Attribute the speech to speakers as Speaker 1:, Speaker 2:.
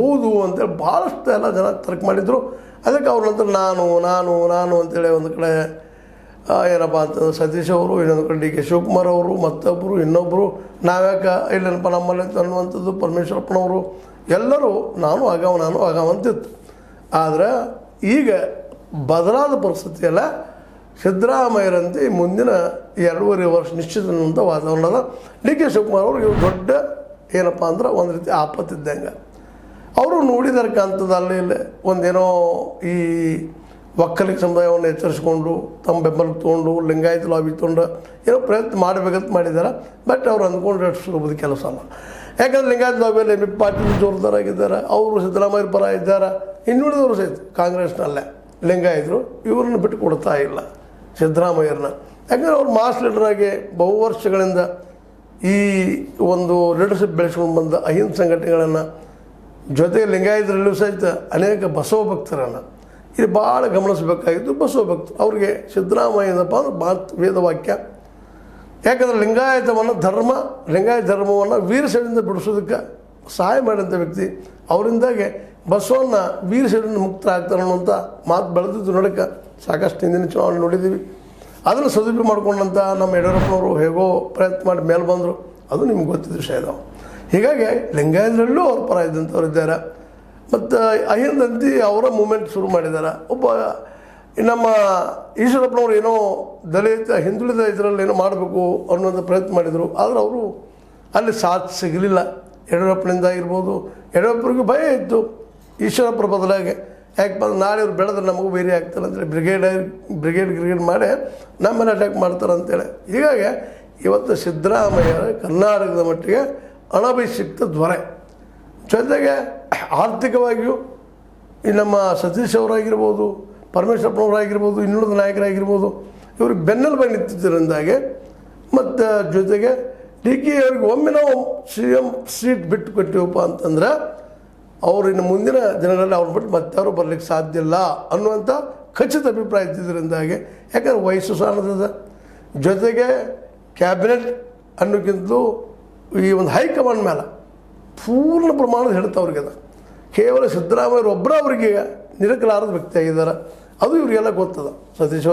Speaker 1: ಹೌದು ಅಂತೇಳಿ ಭಾಳಷ್ಟು ಎಲ್ಲ ಜನ ತರ್ಕ ಮಾಡಿದರು. ಅದಕ್ಕೆ ಅವ್ರ ನಂತರ ನಾನು ಅಂತೇಳಿ ಒಂದು ಕಡೆ ಏನಪ್ಪ ಅಂತಂದ್ರೆ ಸತೀಶ್ ಅವರು, ಇನ್ನೊಂದು ಕಡೆ ಡಿ ಕೆ ಶಿವಕುಮಾರ್ ಅವರು, ಮತ್ತೊಬ್ಬರು ಇನ್ನೊಬ್ಬರು ನಾವ್ಯಾಕೆ ಇಲ್ಲೇನಪ್ಪ ನಮ್ಮಲ್ಲಿ ಅನ್ನುವಂಥದ್ದು ಪರಮೇಶ್ವರಪ್ಪನವರು ಎಲ್ಲರೂ ನಾನು ಆಗಾವಂತಿತ್ತು. ಆದರೆ ಈಗ ಬದಲಾದ ಪರಿಸ್ಥಿತಿಯಲ್ಲ, ಸಿದ್ದರಾಮಯ್ಯರಂತೆ ಮುಂದಿನ 2.5 ವರ್ಷ ನಿಶ್ಚಿತ ಅನ್ನುವಂಥ ವಾತಾವರಣದ ಡಿ ಕೆ ಶಿವಕುಮಾರ್ ಅವರು ಇವರು ದೊಡ್ಡ ಏನಪ್ಪ ಅಂದ್ರೆ ಒಂದು ರೀತಿ ಆಪತ್ತಿದ್ದಂಗೆ ಅವರು ನೋಡಿದಾರೆ ಕಾಂತದ ಅಲ್ಲಿ ಇಲ್ಲೇ ಒಂದೇನೋ ಈ ಒಕ್ಕಲಿಗ ಸಮುದಾಯವನ್ನು ಎಚ್ಚರಿಸ್ಕೊಂಡು ತಮ್ಮ ಬೆಂಬಲ ತೊಗೊಂಡು ಲಿಂಗಾಯತ ಲಾಬಿ ತೊಗೊಂಡು ಏನೋ ಪ್ರಯತ್ನ ಮಾಡಬೇಕಂತ ಮಾಡಿದ್ದಾರೆ. ಬಟ್ ಅವ್ರು ಅಂದ್ಕೊಂಡ್ರೆ ಸುಲಭದ ಕೆಲಸ ಅಲ್ಲ. ಯಾಕಂದ್ರೆ ಲಿಂಗಾಯತ ಲಾಬಿಯಲ್ಲಿ ಎಂ ಬಿ ಪಾಟೀಲ್ ಜೋರ್ದಾರಾಗಿದ್ದಾರೆ, ಅವರು ಸಿದ್ದರಾಮಯ್ಯ ಪರ ಇದ್ದಾರೆ, ಇನ್ನುಳಿದವರು ಸಹಿತ ಕಾಂಗ್ರೆಸ್ನಲ್ಲೇ ಲಿಂಗಾಯತರು ಇವ್ರನ್ನ ಬಿಟ್ಟು ಕೊಡ್ತಾ ಇಲ್ಲ ಸಿದ್ದರಾಮಯ್ಯರನ್ನ. ಯಾಕಂದರೆ ಅವ್ರು ಮಾಸ್ ಲೀಡರಾಗಿ ಬಹು ವರ್ಷಗಳಿಂದ ಈ ಒಂದು ಲೀಡರ್ಶಿಪ್ ಬೆಳೆಸ್ಕೊಂಡು ಬಂದ ಅಹಿಂದ ಸಂಘಟನೆಗಳನ್ನು ಜೊತೆಗೆ ಲಿಂಗಾಯತರಲ್ಲೂ ಸಹಿತ ಅನೇಕ ಬಸವ ಭಕ್ತರನ್ನು ಇದು ಭಾಳ ಗಮನಿಸಬೇಕಾಗಿತ್ತು. ಬಸವ ಭಕ್ತರು ಅವ್ರಿಗೆ ಸಿದ್ದರಾಮಯ್ಯನಪ್ಪ ಅಂದ್ರೆ ಮಾತು ವೇದವಾಕ್ಯ. ಯಾಕಂದರೆ ಲಿಂಗಾಯತ ಧರ್ಮವನ್ನು ವೀರಶೈವದಿಂದ ಬಿಡಿಸೋದಕ್ಕೆ ಸಹಾಯ ಮಾಡಿದಂಥ ವ್ಯಕ್ತಿ. ಅವರಿಂದಾಗೆ ಬಸವಣ್ಣ ವೀರಶೈವದಿಂದ ಮುಕ್ತರಾಗ್ತಾರೆ ಅನ್ನುವಂಥ ಮಾತು ಬೆಳೆದಿದ್ದು ನೋಡೋಕ್ಕೆ ಸಾಕಷ್ಟು ಹಿಂದಿನ ಚುನಾವಣೆ ನೋಡಿದ್ದೀವಿ. ಅದನ್ನು ಸದುಪಯೋಗ ಮಾಡ್ಕೊಂಡಂಥ ನಮ್ಮ ಯಡಿಯೂರಪ್ಪನವರು ಹೇಗೋ ಪ್ರಯತ್ನ ಮಾಡಿ ಮೇಲೆ ಬಂದರು, ಅದು ನಿಮ್ಗೆ ಗೊತ್ತಿದ್ದ ವಿಷಯ ಇದಾವೆ. ಹೀಗಾಗಿ ಲಿಂಗಾಯತರಲ್ಲೂ ಅವ್ರ ಪರ ಇದ್ದಂಥವ್ರು ಇದ್ದಾರೆ. ಮತ್ತು ಅಹಿಂದಂತಿ ಅವರ ಮೂಮೆಂಟ್ ಶುರು ಮಾಡಿದ್ದಾರೆ. ಒಬ್ಬ ನಮ್ಮ ಈಶ್ವರಪ್ಪನವ್ರು ಏನೋ ದಲಿತ ಹಿಂದುಳಿದ ಇದರಲ್ಲಿ ಏನೋ ಮಾಡಬೇಕು ಅನ್ನೋದು ಪ್ರಯತ್ನ ಮಾಡಿದರು. ಆದರೆ ಅವರು ಅಲ್ಲಿ ಸಾಥ್ ಸಿಗಲಿಲ್ಲ. ಯಡಿಯೂರಪ್ಪನಿಂದ ಇರ್ಬೋದು, ಯಡಿಯೂರಪ್ಪರಿಗೂ ಭಯ ಇತ್ತು ಈಶ್ವರಪ್ಪರ ಬದಲಾಗಿ. ಯಾಕಪ್ಪ ಅಂದ್ರೆ ನಾಳೆ ಇವ್ರು ಬೆಳೆದ್ರೆ ನಮಗೂ ಬೇರೆ ಆಗ್ತಾರೆ ಅಂತೇಳಿ ಬ್ರಿಗೇಡ್ ಮಾಡಿ ನಮ್ಮನ್ನು ಅಟ್ಯಾಕ್ ಮಾಡ್ತಾರೆ ಅಂತೇಳಿ. ಹೀಗಾಗಿ ಇವತ್ತು ಸಿದ್ದರಾಮಯ್ಯ ಕರ್ನಾಟಕದ ಮಟ್ಟಿಗೆ ಅನಭಿಷಿಕ್ತ ದೊರೆ, ಜೊತೆಗೆ ಆರ್ಥಿಕವಾಗಿಯೂ ಈ ನಮ್ಮ ಸತೀಶ್ ಅವರಾಗಿರ್ಬೋದು, ಪರಮೇಶ್ವರಪ್ಪನವರಾಗಿರ್ಬೋದು, ಇನ್ನುಳಿದ ನಾಯಕರಾಗಿರ್ಬೋದು, ಇವ್ರಿಗೆ ಬೆನ್ನೆಲುಬಾಗಿ ನಿಂತಿದ್ದರಿಂದಾಗೆ ಮತ್ತು ಜೊತೆಗೆ ಡಿ ಕೆ ಅವ್ರಿಗೆ ಒಮ್ಮೆ ನಾವು CM ಸೀಟ್ ಬಿಟ್ಟು ಕೊಟ್ಟಿವಪ್ಪ ಅಂತಂದ್ರೆ ಅವರು ಇನ್ನು ಮುಂದಿನ ದಿನಗಳಲ್ಲಿ ಅವ್ರು ಬಿಟ್ಟು ಮತ್ತಾರು ಬರಲಿಕ್ಕೆ ಸಾಧ್ಯ ಇಲ್ಲ ಅನ್ನುವಂಥ ಖಚಿತ ಅಭಿಪ್ರಾಯ ಇದ್ದಿದ್ದರಿಂದಾಗೆ. ಯಾಕಂದರೆ ವಯಸ್ಸು ಸಾಲದ ಜೊತೆಗೆ ಕ್ಯಾಬಿನೆಟ್ ಅನ್ನೋಕ್ಕಿಂತಲೂ ಈ ಒಂದು ಹೈಕಮಾಂಡ್ ಮೇಲೆ ಪೂರ್ಣ ಪ್ರಮಾಣದ ಹಿಡಿತ ಅವ್ರಿಗೆ ಅದ. ಕೇವಲ ಸಿದ್ದರಾಮಯ್ಯರು ಒಬ್ಬರ ಅವರಿಗೆ ನಿರಕಲಾರದ ವ್ಯಕ್ತಿ ಆಗಿದ್ದಾರೆ. ಅದು ಇವರಿಗೆಲ್ಲ ಗೊತ್ತದ. ಸತೀಶ್